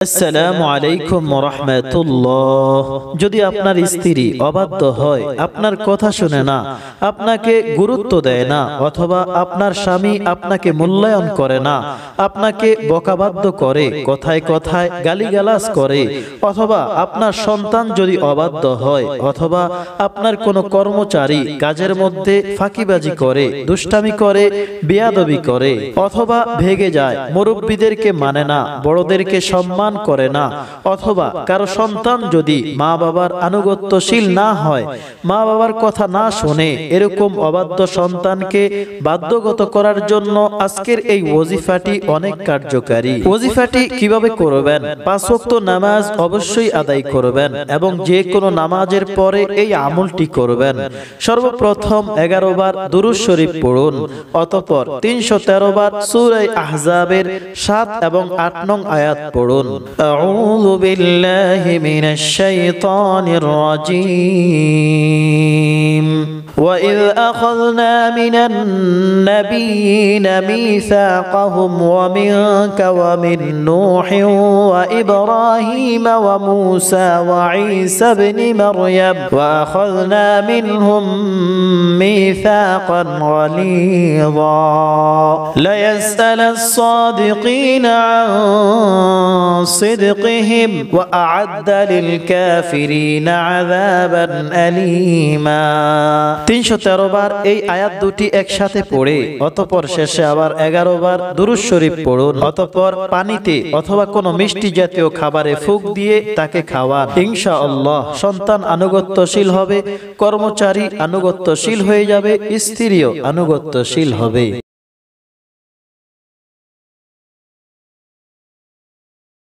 আসসালামু আলাইকুম ওয়া রাহমাতুল্লাহ। যদি আপনার স্ত্রী অবাধ্য হয়, আপনার কথা শুনে না, আপনাকে গুরুত্ব দেয় না, অথবা আপনার স্বামী আপনাকে মূল্যায়ন করে না, আপনাকে বকাবাধ্য করে, কথায় কথায় গালিগালাজ করে, অথবা আপনার সন্তান যদি অবাধ্য হয়, অথবা আপনার কোনো কর্মচারী কাজের মধ্যে ফাঁকিবাজি করে, দুষ্টামি করে, বেয়াদবি করে, অথবা ভেগে যায়, মুরব্বিদেরকে মানে না, বড়দেরকে সম্মান করে না, অথবা কারো সন্তান যদি মা বাবার আনুগত্যশীল না হয়, মা বাবার কথা না শুনে, এরকম অবাধ্য সন্তানকে বাধ্যগত করার জন্য আজকের এই ওজিফাটি অনেক কার্যকারী। ওজিফাটি কিভাবে করবেন? 5 ওয়াক্ত নামাজ অবশ্যই আদায় করবেন এবং যে কোনো নামাজের পরে এই আমলটি করবেন। সর্বপ্রথম 11 বার দুরূদ শরীফ পড়ুন, অতঃপর 313 বার সূরা আহজাবের 7 এবং 8 নং আয়াত পড়ুন। আউযু বিল্লাহি মিনাশ শাইতানির রাজীম। وَإِذْ أَخَذْنَا مِنَ النَّبِيِّينَ مِيثَاقَهُمْ وَمِنكَ وَمِن نُّوحٍ وَإِبْرَاهِيمَ وَمُوسَى وَعِيسَى ابْنِ مَرْيَمَ وَأَخَذْنَا مِنْهُم مِّيثَاقًا غَلِيظًا لَيَسْأَلَ الصَّادِقِينَ عَن صِدْقِهِمْ وَأَعَدَّ لِلْكَافِرِينَ عَذَابًا أَلِيمًا। 313 বার এই আয়াত দুটি একসাথে পড়ে অতঃপর শেষে আবার 11 বার দুরূদ শরীফ পড়ুন, অতঃপর পানিতে অথবা কোনো মিষ্টি জাতীয় খাবারে ফুঁক দিয়ে তাকে খাওয়ান। ইনশাআল্লাহ সন্তান আনুগত্যশীল হবে, কর্মচারী আনুগত্যশীল হয়ে যাবে, স্ত্রীও আনুগত্যশীল হবে।